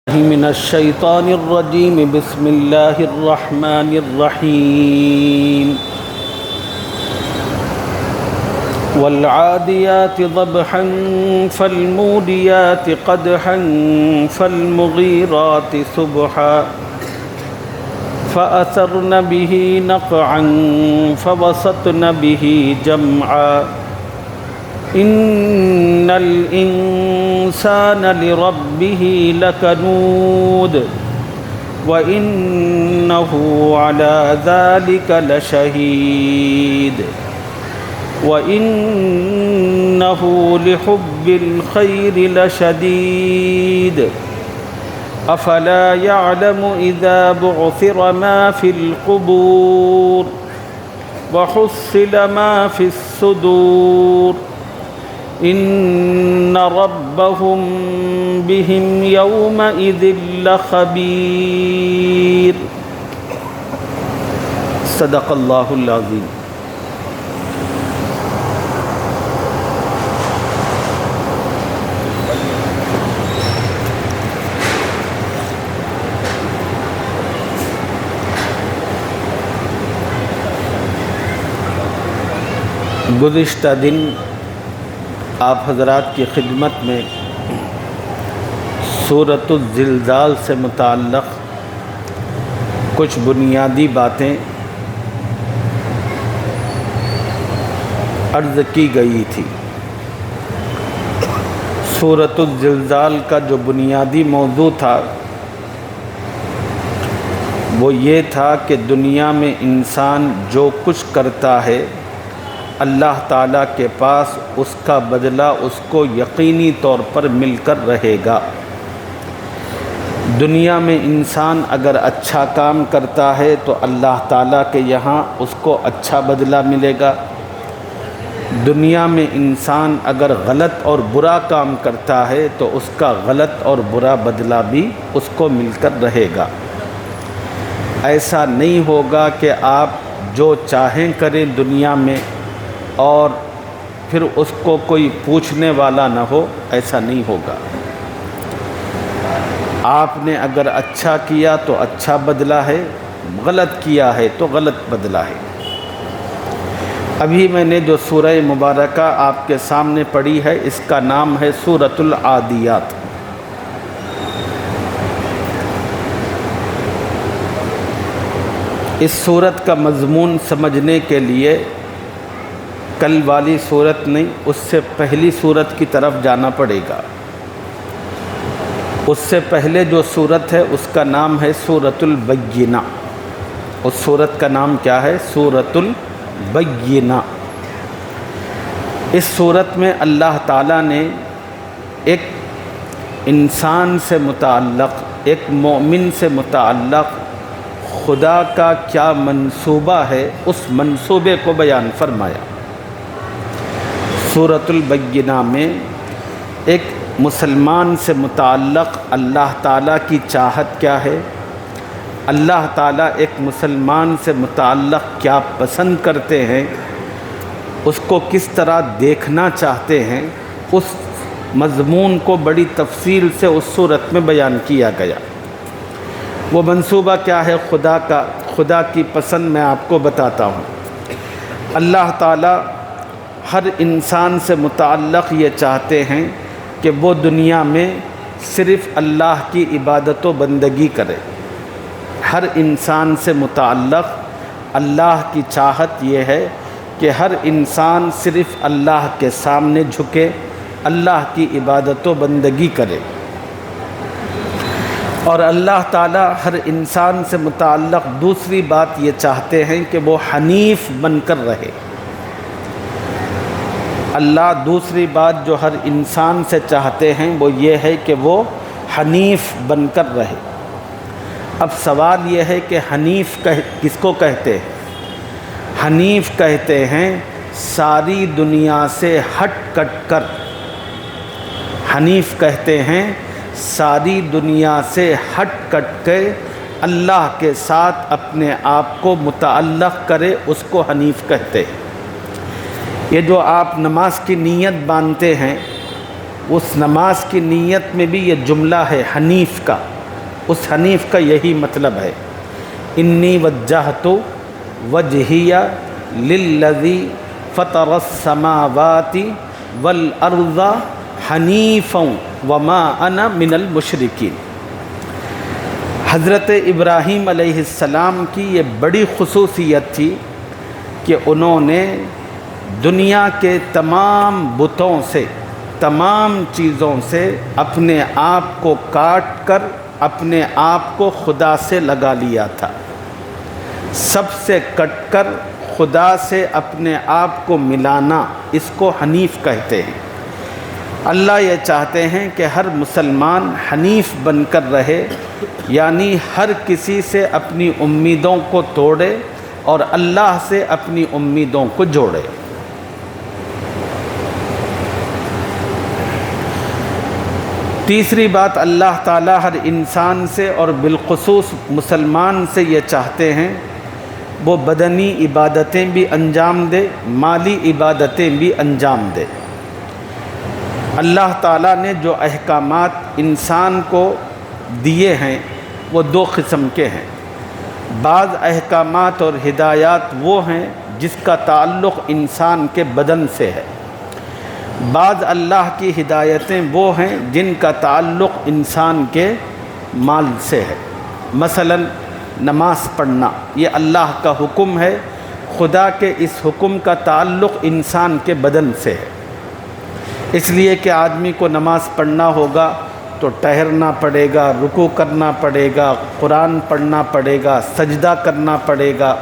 من الشيطان الرجيم بسم الله الرحمن الرحيم والعاديات ضبحا فالموديات قدحا فالمغيرات صبحا فأثرن به نقعا فوسطن به جمعا إن الإنسان لربه لكنود وإنه على ذلك لشهيد وإنه لحب الخير لشديد أفلا يعلم إذا بعثر ما في القبور وحصل ما في الصدور إن ربهم بهم يومئذ لخبير صدق اللہ العظیم۔ گزشتہ دن آپ حضرات کی خدمت میں سورۃ الزلزال سے متعلق کچھ بنیادی باتیں عرض کی گئی تھی۔ سورۃ الزلزال کا جو بنیادی موضوع تھا وہ یہ تھا کہ دنیا میں انسان جو کچھ کرتا ہے اللہ تعالیٰ کے پاس اس کا بدلہ اس کو یقینی طور پر مل کر رہے گا۔ دنیا میں انسان اگر اچھا کام کرتا ہے تو اللہ تعالیٰ کے یہاں اس کو اچھا بدلہ ملے گا۔ دنیا میں انسان اگر غلط اور برا کام کرتا ہے تو اس کا غلط اور برا بدلہ بھی اس کو مل کر رہے گا۔ ایسا نہیں ہوگا کہ آپ جو چاہیں کریں دنیا میں اور پھر اس کو کوئی پوچھنے والا نہ ہو، ایسا نہیں ہوگا۔ آپ نے اگر اچھا کیا تو اچھا بدلہ ہے، غلط کیا ہے تو غلط بدلہ ہے۔ ابھی میں نے جو سورہ مبارکہ آپ کے سامنے پڑھی ہے اس کا نام ہے سورۃ العادیات۔ اس سورت کا مضمون سمجھنے کے لیے کل والی سورت نہیں، اس سے پہلی سورت کی طرف جانا پڑے گا۔ اس سے پہلے جو سورت ہے اس کا نام ہے سورۃ البینہ۔ اس سورت کا نام کیا ہے؟ سورۃ البینہ۔ اس سورت میں اللہ تعالیٰ نے ایک انسان سے متعلق، ایک مومن سے متعلق خدا کا کیا منصوبہ ہے اس منصوبے کو بیان فرمایا۔ سورۃ البینہ میں ایک مسلمان سے متعلق اللہ تعالیٰ کی چاہت کیا ہے، اللہ تعالیٰ ایک مسلمان سے متعلق کیا پسند کرتے ہیں، اس کو کس طرح دیکھنا چاہتے ہیں، اس مضمون کو بڑی تفصیل سے اس سورت میں بیان کیا گیا۔ وہ منصوبہ کیا ہے خدا کا، خدا کی پسند میں آپ کو بتاتا ہوں۔ اللہ تعالیٰ ہر انسان سے متعلق یہ چاہتے ہیں کہ وہ دنیا میں صرف اللہ کی عبادت و بندگی کرے۔ ہر انسان سے متعلق اللہ کی چاہت یہ ہے کہ ہر انسان صرف اللہ کے سامنے جھکے، اللہ کی عبادت و بندگی کرے۔ اور اللہ تعالیٰ ہر انسان سے متعلق دوسری بات یہ چاہتے ہیں کہ وہ حنیف بن کر رہے۔ اللہ دوسری بات جو ہر انسان سے چاہتے ہیں وہ یہ ہے کہ وہ حنیف بن کر رہے۔ اب سوال یہ ہے کہ حنیف کس کو کہتے ہیں؟ حنیف کہتے ہیں ساری دنیا سے ہٹ کٹ کر، حنیف کہتے ہیں ساری دنیا سے ہٹ کٹ کے اللہ کے ساتھ اپنے آپ کو متعلق کرے، اس کو حنیف کہتے ہیں۔ یہ جو آپ نماز کی نیت باندھتے ہیں، اس نماز کی نیت میں بھی یہ جملہ ہے حنیف کا، اس حنیف کا یہی مطلب ہے، انی وجہت وجہی للذی فطر السماوات والارض حنیفا وما انا من المشرکین۔ حضرت ابراہیم علیہ السلام کی یہ بڑی خصوصیت تھی کہ انہوں نے دنیا کے تمام بتوں سے، تمام چیزوں سے اپنے آپ کو کاٹ کر اپنے آپ کو خدا سے لگا لیا تھا، سب سے کٹ کر خدا سے اپنے آپ کو ملانا، اس کو حنیف کہتے ہیں۔ اللہ یہ چاہتے ہیں کہ ہر مسلمان حنیف بن کر رہے، یعنی ہر کسی سے اپنی امیدوں کو توڑے اور اللہ سے اپنی امیدوں کو جوڑے۔ تیسری بات، اللہ تعالیٰ ہر انسان سے اور بالخصوص مسلمان سے یہ چاہتے ہیں وہ بدنی عبادتیں بھی انجام دے، مالی عبادتیں بھی انجام دے۔ اللہ تعالیٰ نے جو احکامات انسان کو دیے ہیں وہ دو قسم کے ہیں۔ بعض احکامات اور ہدایات وہ ہیں جس کا تعلق انسان کے بدن سے ہے، بعض اللہ کی ہدایتیں وہ ہیں جن کا تعلق انسان کے مال سے ہے۔ مثلا نماز پڑھنا یہ اللہ کا حکم ہے، خدا کے اس حکم کا تعلق انسان کے بدن سے ہے، اس لیے کہ آدمی کو نماز پڑھنا ہوگا تو ٹہرنا پڑے گا، رکوع کرنا پڑے گا، قرآن پڑھنا پڑے گا، سجدہ کرنا پڑے گا۔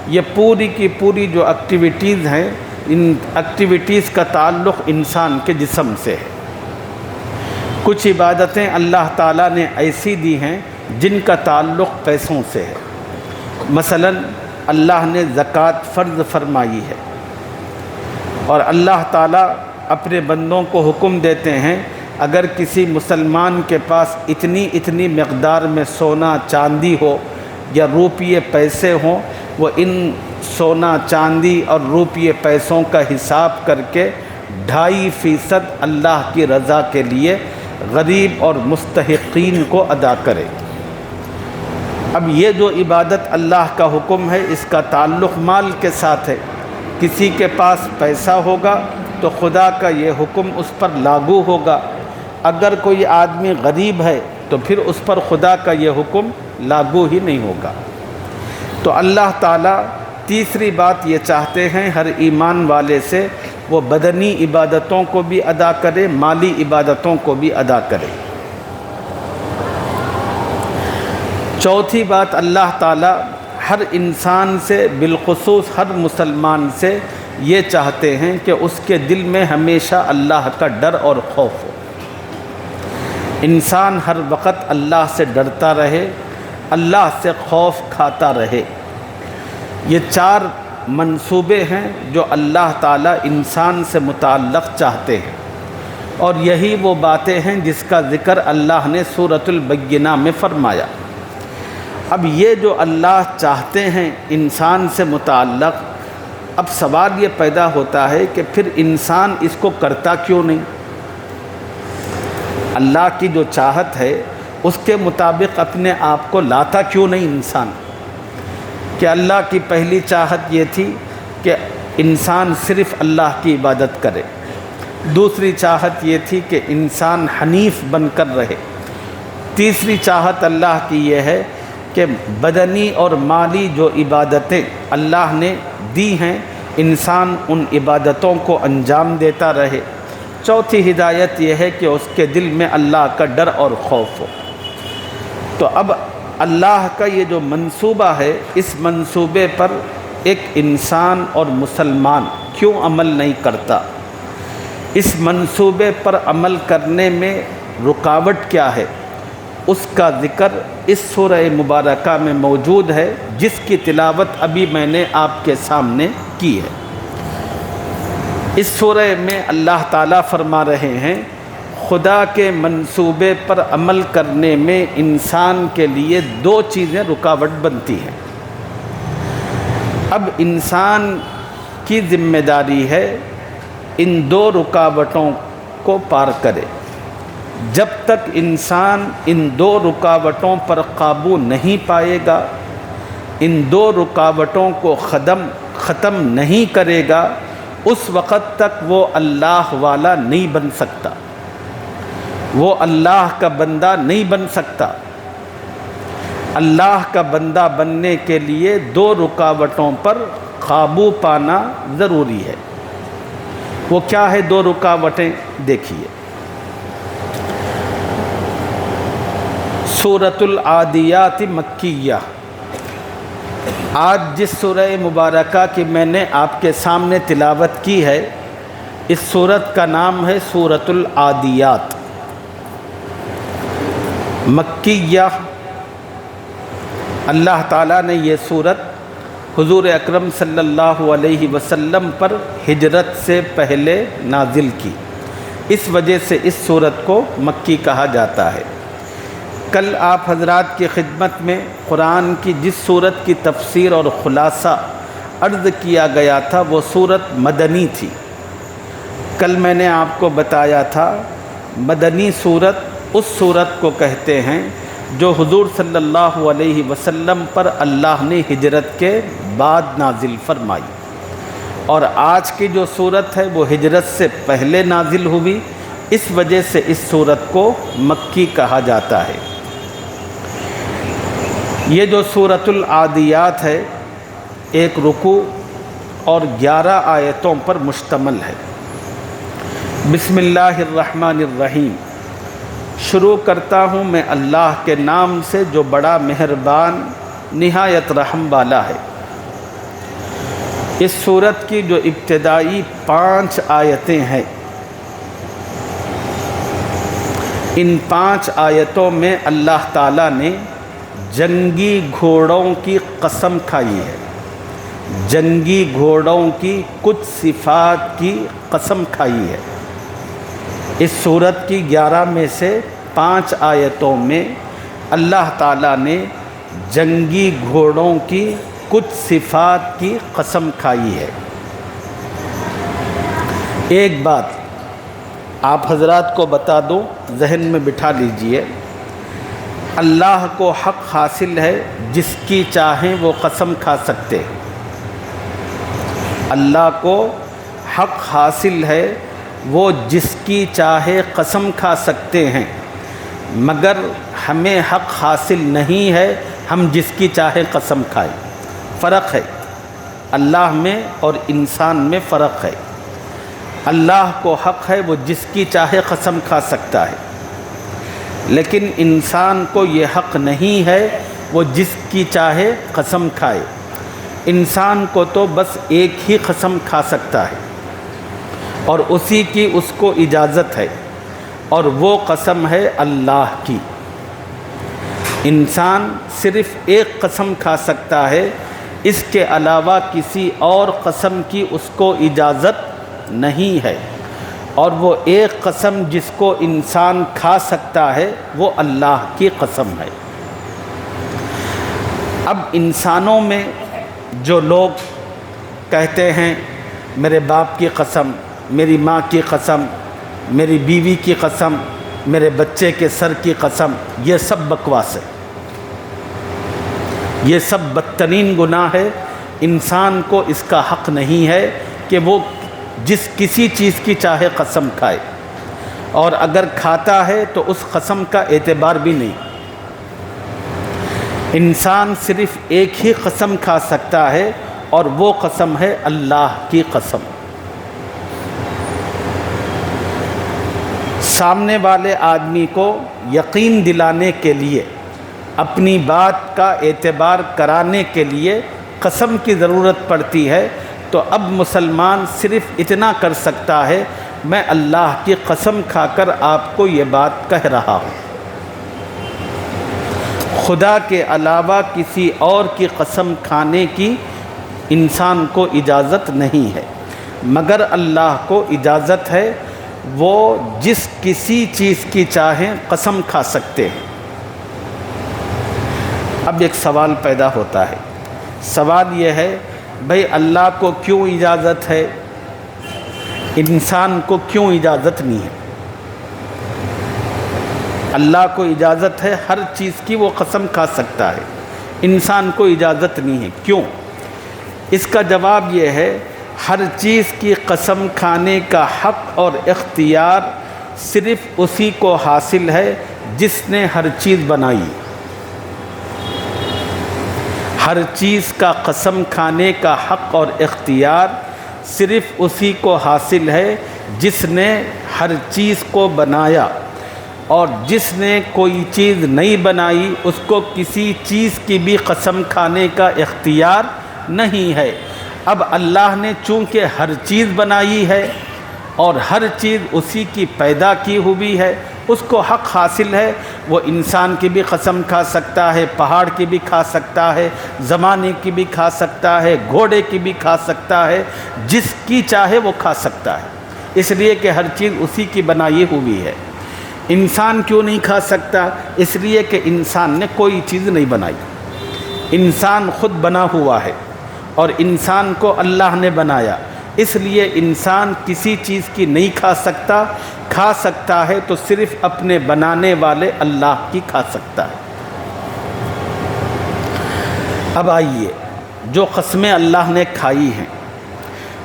یہ پوری کی پوری جو ایکٹیویٹیز ہیں، ان ایکٹیویٹیز کا تعلق انسان کے جسم سے ہے۔ کچھ عبادتیں اللہ تعالیٰ نے ایسی دی ہیں جن کا تعلق پیسوں سے ہے۔ مثلا اللہ نے زکوٰۃ فرض فرمائی ہے، اور اللہ تعالیٰ اپنے بندوں کو حکم دیتے ہیں اگر کسی مسلمان کے پاس اتنی مقدار میں سونا چاندی ہو یا روپیے پیسے ہوں، وہ ان سونا چاندی اور روپیے پیسوں کا حساب کر کے 2.5% اللہ کی رضا کے لیے غریب اور مستحقین کو ادا کرے۔ اب یہ جو عبادت اللہ کا حکم ہے اس کا تعلق مال کے ساتھ ہے۔ کسی کے پاس پیسہ ہوگا تو خدا کا یہ حکم اس پر لاگو ہوگا، اگر کوئی آدمی غریب ہے تو پھر اس پر خدا کا یہ حکم لاگو ہی نہیں ہوگا۔ تو اللہ تعالیٰ تیسری بات یہ چاہتے ہیں ہر ایمان والے سے وہ بدنی عبادتوں کو بھی ادا کرے، مالی عبادتوں کو بھی ادا کرے۔ چوتھی بات، اللہ تعالیٰ ہر انسان سے بالخصوص ہر مسلمان سے یہ چاہتے ہیں کہ اس کے دل میں ہمیشہ اللہ کا ڈر اور خوف ہو، انسان ہر وقت اللہ سے ڈرتا رہے، اللہ سے خوف کھاتا رہے۔ یہ 4 منصوبے ہیں جو اللہ تعالیٰ انسان سے متعلق چاہتے ہیں، اور یہی وہ باتیں ہیں جس کا ذکر اللہ نے سورۃ البینہ میں فرمایا۔ اب یہ جو اللہ چاہتے ہیں انسان سے متعلق، اب سوال یہ پیدا ہوتا ہے کہ پھر انسان اس کو کرتا کیوں نہیں؟ اللہ کی جو چاہت ہے اس کے مطابق اپنے آپ کو لاتا کیوں نہیں انسان؟ کہ اللہ کی پہلی چاہت یہ تھی کہ انسان صرف اللہ کی عبادت کرے، دوسری چاہت یہ تھی کہ انسان حنیف بن کر رہے، تیسری چاہت اللہ کی یہ ہے کہ بدنی اور مالی جو عبادتیں اللہ نے دی ہیں انسان ان عبادتوں کو انجام دیتا رہے، چوتھی ہدایت یہ ہے کہ اس کے دل میں اللہ کا ڈر اور خوف ہو۔ تو اب اللہ کا یہ جو منصوبہ ہے اس منصوبے پر ایک انسان اور مسلمان کیوں عمل نہیں کرتا؟ اس منصوبے پر عمل کرنے میں رکاوٹ کیا ہے؟ اس کا ذکر اس سورہ مبارکہ میں موجود ہے جس کی تلاوت ابھی میں نے آپ کے سامنے کی ہے۔ اس سورہ میں اللہ تعالیٰ فرما رہے ہیں خدا کے منصوبے پر عمل کرنے میں انسان کے لیے 2 چیزیں رکاوٹ بنتی ہیں۔ اب انسان کی ذمہ داری ہے ان 2 رکاوٹوں کو پار کرے۔ جب تک انسان ان دو رکاوٹوں پر قابو نہیں پائے گا، ان دو رکاوٹوں کو ختم نہیں کرے گا، اس وقت تک وہ اللہ والا نہیں بن سکتا، وہ اللہ کا بندہ نہیں بن سکتا۔ اللہ کا بندہ بننے کے لیے دو رکاوٹوں پر قابو پانا ضروری ہے۔ وہ کیا ہے دو رکاوٹیں؟ دیکھیے، سورۃ العادیات مکیہ، آج جس سورہ مبارکہ کی میں نے آپ کے سامنے تلاوت کی ہے، اس سورت کا نام ہے سورۃ العادیات مکیہ۔ اللہ تعالیٰ نے یہ سورت حضور اکرم صلی اللہ علیہ وسلم پر ہجرت سے پہلے نازل کی، اس وجہ سے اس سورت کو مکی کہا جاتا ہے۔ کل آپ حضرات کی خدمت میں قرآن کی جس سورت کی تفسیر اور خلاصہ عرض کیا گیا تھا وہ سورت مدنی تھی۔ کل میں نے آپ کو بتایا تھا مدنی سورت اس سورت کو کہتے ہیں جو حضور صلی اللہ علیہ وسلم پر اللہ نے ہجرت کے بعد نازل فرمائی، اور آج کی جو سورت ہے وہ ہجرت سے پہلے نازل ہوئی، اس وجہ سے اس سورت کو مکی کہا جاتا ہے۔ یہ جو سورۃ العادیات ہے ایک رکوع اور 11 آیتوں پر مشتمل ہے۔ بسم اللہ الرحمن الرحیم، شروع کرتا ہوں میں اللہ کے نام سے جو بڑا مہربان نہایت رحم والا ہے۔ اس سورت کی جو ابتدائی 5 آیتیں ہیں، ان 5 آیتوں میں اللہ تعالیٰ نے جنگی گھوڑوں کی قسم کھائی ہے، جنگی گھوڑوں کی کچھ صفات کی قسم کھائی ہے۔ اس سورت کی 11 میں سے 5 آیتوں میں اللہ تعالیٰ نے جنگی گھوڑوں کی کچھ صفات کی قسم کھائی ہے۔ ایک بات آپ حضرات کو بتا دوں، ذہن میں بٹھا لیجئے، اللہ کو حق حاصل ہے جس کی چاہیں وہ قسم کھا سکتے ہیں۔ اللہ کو حق حاصل ہے وہ جس کی چاہے قسم کھا سکتے ہیں، مگر ہمیں حق حاصل نہیں ہے ہم جس کی چاہے قسم کھائیں۔ فرق ہے، اللہ میں اور انسان میں فرق ہے۔ اللہ کو حق ہے وہ جس کی چاہے قسم کھا سکتا ہے، لیکن انسان کو یہ حق نہیں ہے وہ جس کی چاہے قسم کھائے۔ انسان کو تو بس ایک ہی قسم کھا سکتا ہے اور اسی کی اس کو اجازت ہے، اور وہ قسم ہے اللہ کی۔ انسان صرف ایک قسم کھا سکتا ہے، اس کے علاوہ کسی اور قسم کی اس کو اجازت نہیں ہے، اور وہ ایک قسم جس کو انسان کھا سکتا ہے وہ اللہ کی قسم ہے۔ اب انسانوں میں جو لوگ کہتے ہیں میرے باپ کی قسم، میری ماں کی قسم، میری بیوی کی قسم، میرے بچے کے سر کی قسم، یہ سب بکواس ہے، یہ سب بدترین گناہ ہے۔ انسان کو اس کا حق نہیں ہے کہ وہ کسی چیز کی چاہے قسم کھائے، اور اگر کھاتا ہے تو اس قسم کا اعتبار بھی نہیں۔ انسان صرف ایک ہی قسم کھا سکتا ہے، اور وہ قسم ہے اللہ کی قسم۔ سامنے والے آدمی کو یقین دلانے کے لیے، اپنی بات کا اعتبار کرانے کے لیے قسم کی ضرورت پڑتی ہے، تو اب مسلمان صرف اتنا کر سکتا ہے، میں اللہ کی قسم کھا کر آپ کو یہ بات کہہ رہا ہوں۔ خدا کے علاوہ کسی اور کی قسم کھانے کی انسان کو اجازت نہیں ہے، مگر اللہ کو اجازت ہے، وہ جس کسی چیز کی چاہیں قسم کھا سکتے ہیں۔ اب ایک سوال پیدا ہوتا ہے، سوال یہ ہے بھئی اللہ کو کیوں اجازت ہے، انسان کو کیوں اجازت نہیں ہے؟ اللہ کو اجازت ہے ہر چیز کی، وہ قسم کھا سکتا ہے، انسان کو اجازت نہیں ہے۔ کیوں؟ اس کا جواب یہ ہے، ہر چیز کی قسم کھانے کا حق اور اختیار صرف اسی کو حاصل ہے جس نے ہر چیز بنائی۔ ہر چیز کا قسم کھانے کا حق اور اختیار صرف اسی کو حاصل ہے جس نے ہر چیز کو بنایا، اور جس نے کوئی چیز نہیں بنائی اس کو کسی چیز کی بھی قسم کھانے کا اختیار نہیں ہے۔ اب اللہ نے چونکہ ہر چیز بنائی ہے اور ہر چیز اسی کی پیدا کی ہوئی ہے، اس کو حق حاصل ہے، وہ انسان کی بھی قسم کھا سکتا ہے، پہاڑ کی بھی کھا سکتا ہے، زمانے کی بھی کھا سکتا ہے، گھوڑے کی بھی کھا سکتا ہے، جس کی چاہے وہ کھا سکتا ہے، اس لیے کہ ہر چیز اسی کی بنائی ہوئی ہے۔ انسان کیوں نہیں کھا سکتا؟ اس لیے کہ انسان نے کوئی چیز نہیں بنائی، انسان خود بنا ہوا ہے اور انسان کو اللہ نے بنایا، اس لیے انسان کسی چیز کی نہیں کھا سکتا، کھا سکتا ہے تو صرف اپنے بنانے والے اللہ کی کھا سکتا ہے۔ اب آئیے، جو قسمیں اللہ نے کھائی ہیں،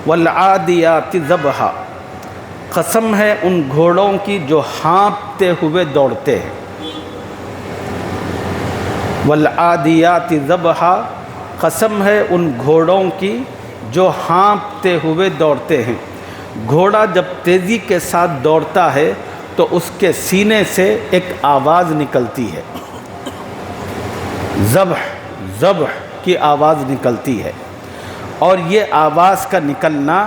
والعادیات ضبحا، قسم ہے ان گھوڑوں کی جو ہانپتے ہوئے دوڑتے ہیں۔ والعادیات ضبحا، قسم ہے ان گھوڑوں کی جو ہانپتے ہوئے دوڑتے ہیں۔ گھوڑا جب تیزی کے ساتھ دوڑتا ہے تو اس کے سینے سے ایک آواز نکلتی ہے، ذبح ذبح کی آواز نکلتی ہے، اور یہ آواز کا نکلنا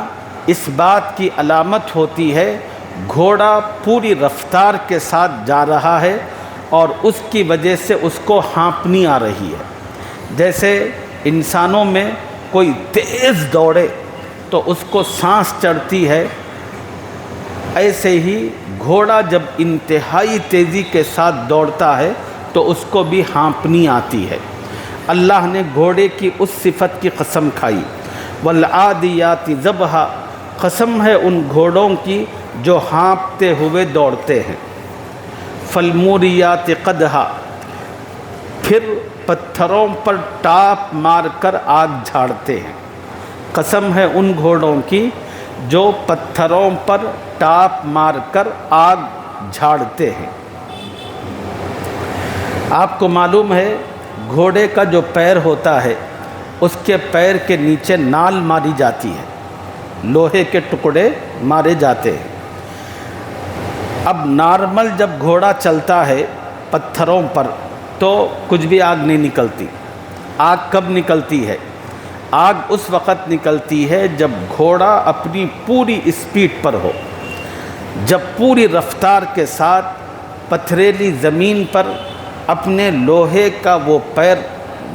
اس بات کی علامت ہوتی ہے گھوڑا پوری رفتار کے ساتھ جا رہا ہے اور اس کی وجہ سے اس کو ہانپنی آ رہی ہے۔ جیسے انسانوں میں کوئی تیز دوڑے تو اس کو سانس چڑھتی ہے، ایسے ہی گھوڑا جب انتہائی تیزی کے ساتھ دوڑتا ہے تو اس کو بھی ہانپنی آتی ہے۔ اللہ نے گھوڑے کی اس صفت کی قسم کھائی۔ والعادیات ضبحا، قسم ہے ان گھوڑوں کی جو ہانپتے ہوئے دوڑتے ہیں۔ فالموریات قدحا، پھر پتھروں پر ٹاپ مار کر آگ جھاڑتے ہیں۔ قسم ہے ان گھوڑوں کی جو پتھروں پر ٹاپ مار کر آگ جھاڑتے ہیں۔ آپ کو معلوم ہے گھوڑے کا جو پیر ہوتا ہے اس کے پیر کے نیچے نال ماری جاتی ہے، لوہے کے ٹکڑے مارے جاتے ہیں۔ اب نارمل جب گھوڑا چلتا ہے پتھروں پر تو کچھ بھی آگ نہیں نکلتی۔ آگ کب نکلتی ہے؟ آگ اس وقت نکلتی ہے جب گھوڑا اپنی پوری اسپیڈ پر ہو، جب پوری رفتار کے ساتھ پتھریلی زمین پر اپنے لوہے کا وہ پیر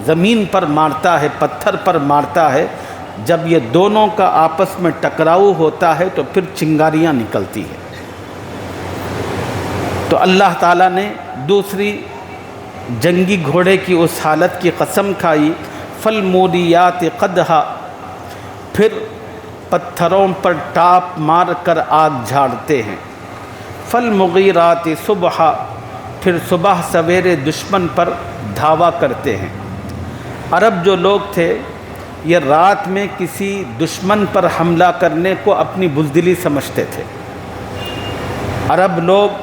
زمین پر مارتا ہے، پتھر پر مارتا ہے، جب یہ دونوں کا آپس میں ٹکراؤ ہوتا ہے تو پھر چنگاریاں نکلتی ہیں۔ تو اللہ تعالیٰ نے دوسری جنگی گھوڑے کی اس حالت کی قسم کھائی، فالموریات قدحا، پھر پتھروں پر ٹاپ مار کر آگ جھاڑتے ہیں۔ فالمغیرات صبحا، پھر صبح سویرے دشمن پر دھاوا کرتے ہیں۔ عرب جو لوگ تھے یہ رات میں کسی دشمن پر حملہ کرنے کو اپنی بزدلی سمجھتے تھے۔ عرب لوگ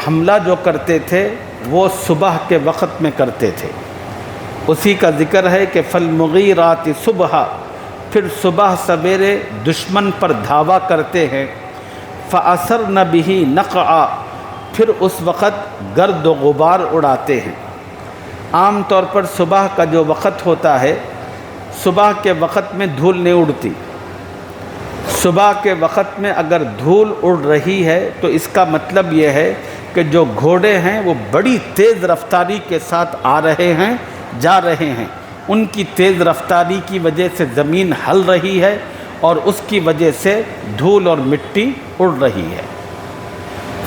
حملہ جو کرتے تھے وہ صبح کے وقت میں کرتے تھے۔ اسی کا ذکر ہے کہ فالمغیرات صبحا، پھر صبح سویرے دشمن پر دھاوا کرتے ہیں۔ فأثرن به نقعا، پھر اس وقت گرد و غبار اڑاتے ہیں۔ عام طور پر صبح کا جو وقت ہوتا ہے، صبح کے وقت میں دھول نہیں اڑتی۔ صبح کے وقت میں اگر دھول اڑ رہی ہے تو اس کا مطلب یہ ہے کہ جو گھوڑے ہیں وہ بڑی تیز رفتاری کے ساتھ آ رہے ہیں، جا رہے ہیں، ان کی تیز رفتاری کی وجہ سے زمین ہل رہی ہے اور اس کی وجہ سے دھول اور مٹی اڑ رہی ہے۔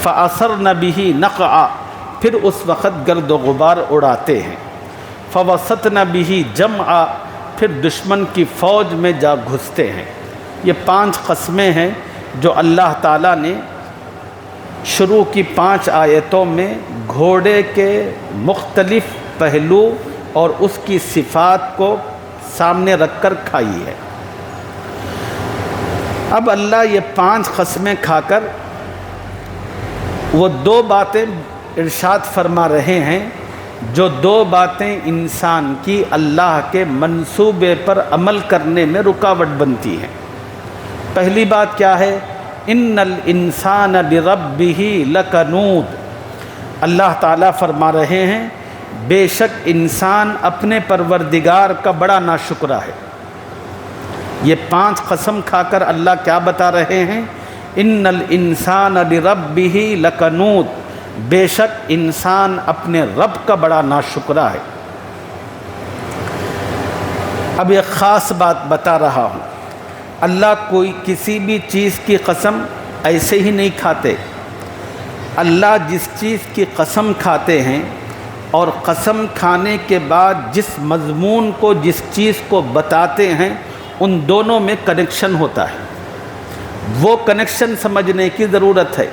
فأثرن به نقعا، پھر اس وقت گرد و غبار اڑاتے ہیں۔ فوسطن به جمعا، پھر دشمن کی فوج میں جا گھستے ہیں۔ یہ 5 قسمیں ہیں جو اللہ تعالیٰ نے شروع کی 5 آیتوں میں گھوڑے کے مختلف پہلو اور اس کی صفات کو سامنے رکھ کر کھائی ہے۔ اب اللہ یہ 5 قسمیں کھا کر وہ 2 باتیں ارشاد فرما رہے ہیں، جو 2 باتیں انسان کی اللہ کے منصوبے پر عمل کرنے میں رکاوٹ بنتی ہیں۔ پہلی بات کیا ہے؟ ان الانسان لربہ لکنود۔ اللہ تعالیٰ فرما رہے ہیں بے شک انسان اپنے پروردگار کا بڑا ناشکرا ہے۔ یہ 5 قسم کھا کر اللہ کیا بتا رہے ہیں؟ ان الانسان لربہ لکنود، بے شک انسان اپنے رب کا بڑا ناشکرا ہے۔ اب ایک خاص بات بتا رہا ہوں، اللہ کوئی کسی بھی چیز کی قسم ایسے ہی نہیں کھاتے۔ اللہ جس چیز کی قسم کھاتے ہیں اور قسم کھانے کے بعد جس مضمون کو جس چیز کو بتاتے ہیں ان دونوں میں کنیکشن ہوتا ہے۔ وہ کنیکشن سمجھنے کی ضرورت ہے۔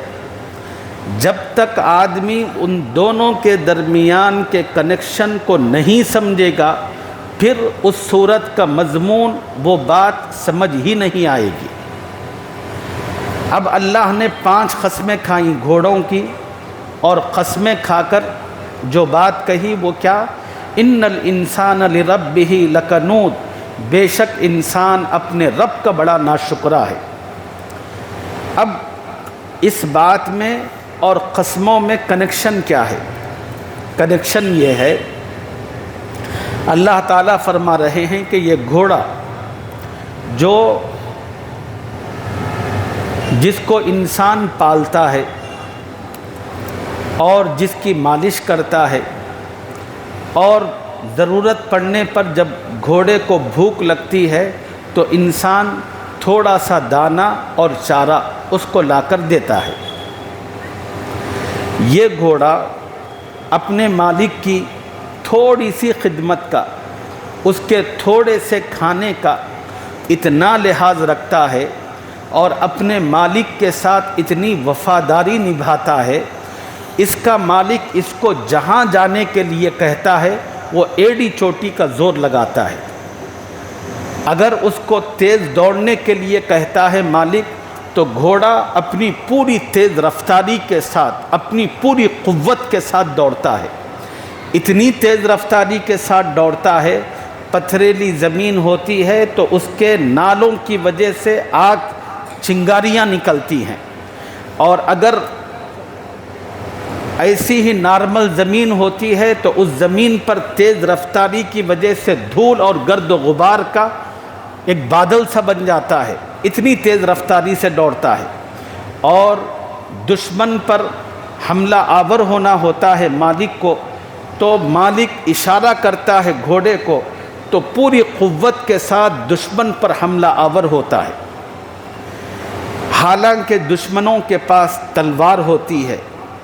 جب تک آدمی ان دونوں کے درمیان کے کنیکشن کو نہیں سمجھے گا پھر اس صورت کا مضمون وہ بات سمجھ ہی نہیں آئے گی۔ اب اللہ نے 5 قسمیں کھائیں گھوڑوں کی، اور قسمیں کھا کر جو بات کہی وہ کیا؟ ان الانسان لربہ لکنود، بے شک انسان اپنے رب کا بڑا ناشکرا ہے۔ اب اس بات میں اور قسموں میں کنیکشن کیا ہے؟ کنیکشن یہ ہے، اللہ تعالیٰ فرما رہے ہیں کہ یہ گھوڑا جس کو انسان پالتا ہے اور جس کی مالش کرتا ہے، اور ضرورت پڑنے پر جب گھوڑے کو بھوک لگتی ہے تو انسان تھوڑا سا دانہ اور چارہ اس کو لا کر دیتا ہے۔ یہ گھوڑا اپنے مالک کی تھوڑی سی خدمت کا، اس کے تھوڑے سے کھانے کا اتنا لحاظ رکھتا ہے اور اپنے مالک کے ساتھ اتنی وفاداری نبھاتا ہے، اس کا مالک اس کو جہاں جانے کے لیے کہتا ہے وہ ایڑی چوٹی کا زور لگاتا ہے۔ اگر اس کو تیز دوڑنے کے لیے کہتا ہے مالک تو گھوڑا اپنی پوری تیز رفتاری کے ساتھ، اپنی پوری قوت کے ساتھ دوڑتا ہے۔ اتنی تیز رفتاری کے ساتھ دوڑتا ہے، پتھریلی زمین ہوتی ہے تو اس کے نالوں کی وجہ سے آگ چنگاریاں نکلتی ہیں، اور اگر ایسی ہی نارمل زمین ہوتی ہے تو اس زمین پر تیز رفتاری کی وجہ سے دھول اور گرد و غبار کا ایک بادل سا بن جاتا ہے، اتنی تیز رفتاری سے دوڑتا ہے۔ اور دشمن پر حملہ آور ہونا ہوتا ہے مالک کو، تو مالک اشارہ کرتا ہے گھوڑے کو تو پوری قوت کے ساتھ دشمن پر حملہ آور ہوتا ہے۔ حالانکہ دشمنوں کے پاس تلوار ہوتی ہے،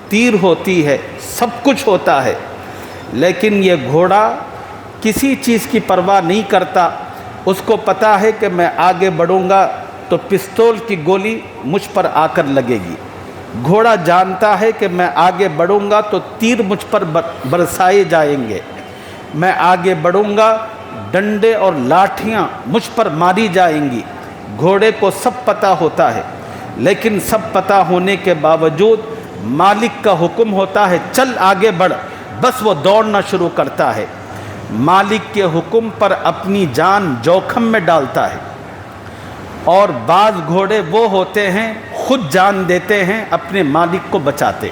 تیر ہوتی ہے، سب کچھ ہوتا ہے، لیکن یہ گھوڑا کسی چیز کی پرواہ نہیں کرتا۔ اس کو پتہ ہے کہ میں آگے بڑھوں گا تو پستول کی گولی مجھ پر آ کر لگے گی۔ گھوڑا جانتا ہے کہ میں آگے بڑھوں گا تو تیر مجھ پر برسائے جائیں گے، میں آگے بڑھوں گا ڈنڈے اور لاٹھیاں مجھ پر ماری جائیں گی۔ گھوڑے کو سب پتہ ہوتا ہے، لیکن سب پتہ ہونے کے باوجود مالک کا حکم ہوتا ہے چل آگے بڑھ، بس وہ دوڑنا شروع کرتا ہے۔ مالک کے حکم پر اپنی جان جوکھم میں ڈالتا ہے۔ اور بعض گھوڑے وہ ہوتے ہیں خود جان دیتے ہیں اپنے مالک کو بچاتے۔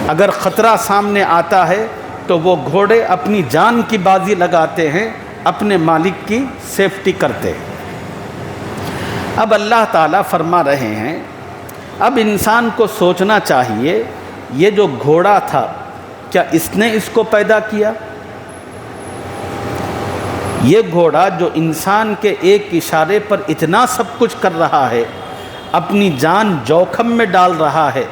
اگر خطرہ سامنے آتا ہے تو وہ گھوڑے اپنی جان کی بازی لگاتے ہیں، اپنے مالک کی سیفٹی کرتے ہیں۔ اب اللہ تعالیٰ فرما رہے ہیں اب انسان کو سوچنا چاہیے یہ جو گھوڑا تھا کیا اس نے اس کو پیدا کیا؟ یہ گھوڑا جو انسان کے ایک اشارے پر اتنا سب کچھ کر رہا ہے، اپنی جان جوکھم میں ڈال رہا ہے،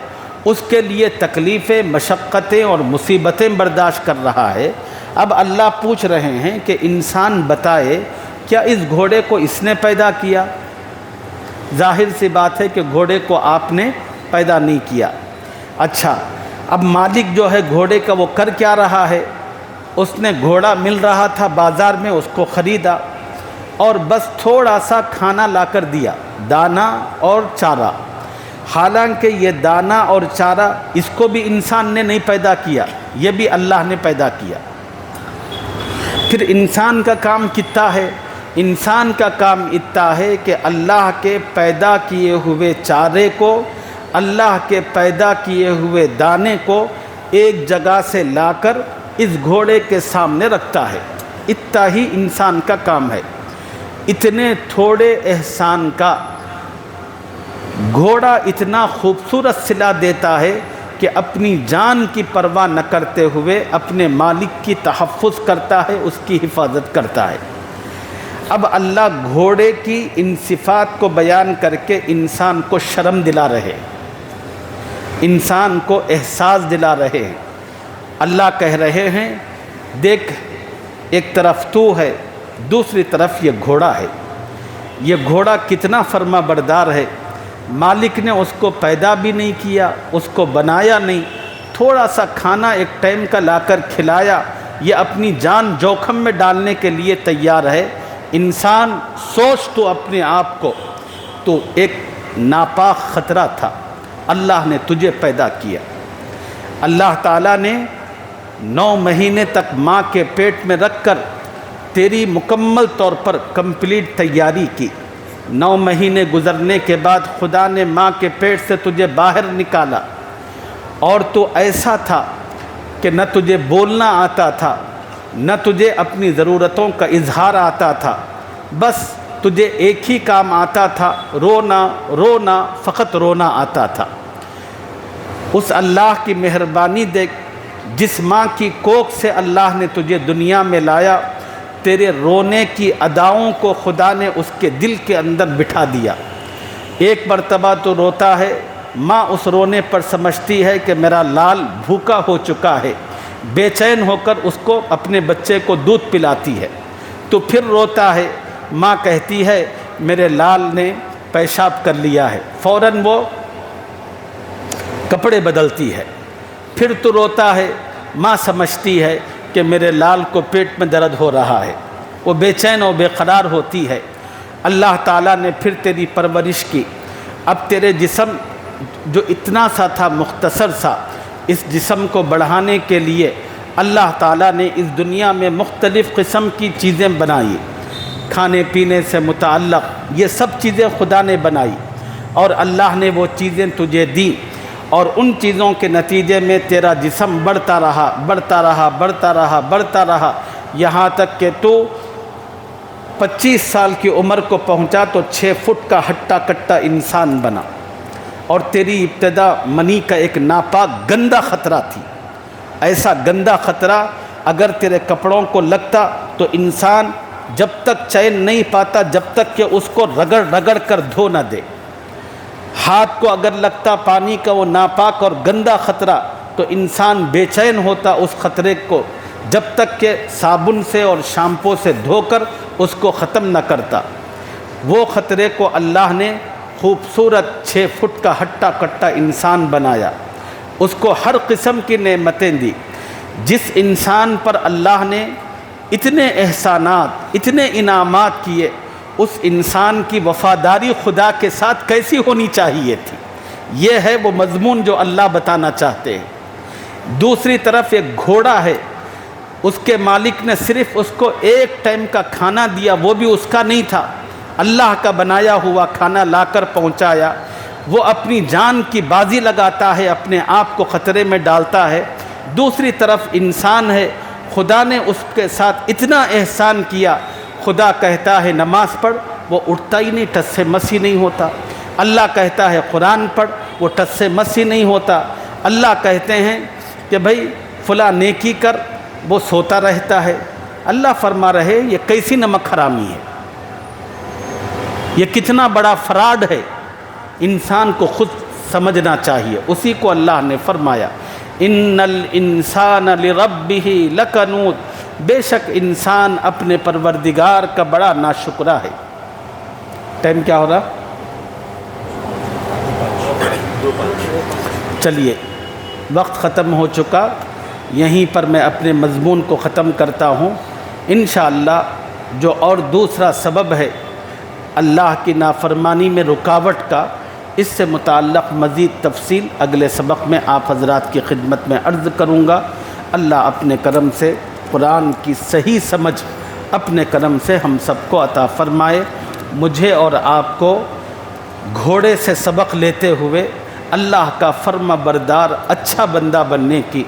اس کے لیے تکلیفیں، مشقتیں اور مصیبتیں برداشت کر رہا ہے، اب اللہ پوچھ رہے ہیں کہ انسان بتائے کیا اس گھوڑے کو اس نے پیدا کیا؟ ظاہر سی بات ہے کہ گھوڑے کو آپ نے پیدا نہیں کیا۔ اچھا، اب مالک جو ہے گھوڑے کا وہ کر کیا رہا ہے؟ اس نے گھوڑا مل رہا تھا بازار میں، اس کو خریدا اور بس تھوڑا سا کھانا لا کر دیا، دانہ اور چارہ۔ حالانکہ یہ دانہ اور چارہ اس کو بھی انسان نے نہیں پیدا کیا، یہ بھی اللہ نے پیدا کیا۔ پھر انسان کا کام کتنا ہے؟ انسان کا کام اتنا ہے کہ اللہ کے پیدا کیے ہوئے چارے کو، اللہ کے پیدا کیے ہوئے دانے کو ایک جگہ سے لا کر اس گھوڑے کے سامنے رکھتا ہے۔ اتنا ہی انسان کا کام ہے۔ اتنے تھوڑے احسان کا گھوڑا اتنا خوبصورت صلہ دیتا ہے کہ اپنی جان کی پرواہ نہ کرتے ہوئے اپنے مالک کی تحفظ کرتا ہے، اس کی حفاظت کرتا ہے۔ اب اللہ گھوڑے کی ان صفات کو بیان کر کے انسان کو شرم دلا رہے، انسان کو احساس دلا رہے ہیں۔ اللہ کہہ رہے ہیں دیکھ، ایک طرف تو ہے، دوسری طرف یہ گھوڑا ہے۔ یہ گھوڑا کتنا فرما بردار ہے، مالک نے اس کو پیدا بھی نہیں کیا، اس کو بنایا نہیں، تھوڑا سا کھانا ایک ٹائم کا لا کر کھلایا، یہ اپنی جان جوخم میں ڈالنے کے لیے تیار ہے۔ انسان سوچ تو اپنے آپ کو، تو ایک ناپاک خطرہ تھا، اللہ نے تجھے پیدا کیا۔ اللہ تعالیٰ نے 9 مہینے تک ماں کے پیٹ میں رکھ کر تیری مکمل طور پر کمپلیٹ تیاری کی۔ 9 مہینے گزرنے کے بعد خدا نے ماں کے پیٹ سے تجھے باہر نکالا، اور تو ایسا تھا کہ نہ تجھے بولنا آتا تھا، نہ تجھے اپنی ضرورتوں کا اظہار آتا تھا، بس تجھے ایک ہی کام آتا تھا، رونا رونا، فقط رونا آتا تھا۔ اس اللہ کی مہربانی دیکھ، جس ماں کی کوکھ سے اللہ نے تجھے دنیا میں لایا، تیرے رونے کی اداؤں کو خدا نے اس کے دل کے اندر بٹھا دیا۔ ایک مرتبہ تو روتا ہے، ماں اس رونے پر سمجھتی ہے کہ میرا لال بھوکا ہو چکا ہے، بے چین ہو کر اس کو اپنے بچے کو دودھ پلاتی ہے۔ تو پھر روتا ہے، ماں کہتی ہے میرے لال نے پیشاب کر لیا ہے، فوراً وہ کپڑے بدلتی ہے۔ پھر تو روتا ہے، ماں سمجھتی ہے کہ میرے لال کو پیٹ میں درد ہو رہا ہے، وہ بے چین و بے قرار ہوتی ہے۔ اللہ تعالیٰ نے پھر تیری پرورش کی۔ اب تیرے جسم جو اتنا سا تھا، مختصر سا، اس جسم کو بڑھانے کے لیے اللہ تعالیٰ نے اس دنیا میں مختلف قسم کی چیزیں بنائی، کھانے پینے سے متعلق یہ سب چیزیں خدا نے بنائی، اور اللہ نے وہ چیزیں تجھے دیں، اور ان چیزوں کے نتیجے میں تیرا جسم بڑھتا رہا بڑھتا رہا بڑھتا رہا بڑھتا رہا، یہاں تک کہ تو 25 سال کی عمر کو پہنچا تو 6 فٹ کا ہٹا کٹا انسان بنا۔ اور تیری ابتدا منی کا ایک ناپاک گندا خطرہ تھی، ایسا گندا خطرہ اگر تیرے کپڑوں کو لگتا تو انسان جب تک چین نہیں پاتا جب تک کہ اس کو رگڑ رگڑ کر دھو نہ دے۔ ہاتھ کو اگر لگتا پانی کا وہ ناپاک اور گندا خطرہ تو انسان بے چین ہوتا اس خطرے کو جب تک کہ صابن سے اور شیمپو سے دھو کر اس کو ختم نہ کرتا۔ وہ خطرے کو اللہ نے خوبصورت 6 فٹ کا ہٹا کٹا انسان بنایا، اس کو ہر قسم کی نعمتیں دی۔ جس انسان پر اللہ نے اتنے احسانات اتنے انعامات کیے، اس انسان کی وفاداری خدا کے ساتھ کیسی ہونی چاہیے تھی، یہ ہے وہ مضمون جو اللہ بتانا چاہتے ہیں۔ دوسری طرف ایک گھوڑا ہے، اس کے مالک نے صرف اس کو ایک ٹائم کا کھانا دیا، وہ بھی اس کا نہیں تھا، اللہ کا بنایا ہوا کھانا لا کر پہنچایا۔ وہ اپنی جان کی بازی لگاتا ہے، اپنے آپ کو خطرے میں ڈالتا ہے۔ دوسری طرف انسان ہے، خدا نے اس کے ساتھ اتنا احسان کیا، خدا کہتا ہے نماز پڑھ، وہ اٹھتا ہی نہیں، ٹس سے مس ہی نہیں ہوتا۔ اللہ کہتا ہے قرآن پڑھ، وہ ٹس سے مس ہی نہیں ہوتا۔ اللہ کہتے ہیں کہ بھائی فلاں نیکی کر، وہ سوتا رہتا ہے۔ اللہ فرما رہے یہ کیسی نمک حرامی ہے، یہ کتنا بڑا فراڈ ہے، انسان کو خود سمجھنا چاہیے۔ اسی کو اللہ نے فرمایا ان الانسان لربہ لکنود، بے شک انسان اپنے پروردگار کا بڑا ناشکرا ہے۔ ٹائم کیا ہو رہا؟ چلیے وقت ختم ہو چکا، یہیں پر میں اپنے مضمون کو ختم کرتا ہوں۔ انشاءاللہ جو اور دوسرا سبب ہے اللہ کی نافرمانی میں رکاوٹ کا، اس سے متعلق مزید تفصیل اگلے سبق میں آپ حضرات کی خدمت میں عرض کروں گا۔ اللہ اپنے کرم سے قرآن کی صحیح سمجھ اپنے کرم سے ہم سب کو عطا فرمائے، مجھے اور آپ کو گھوڑے سے سبق لیتے ہوئے اللہ کا فرما بردار اچھا بندہ بننے کی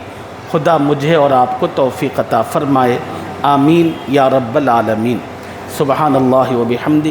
خدا مجھے اور آپ کو توفیق عطا فرمائے، آمین یا رب العالمین۔ سبحان اللہ و بحمدہ۔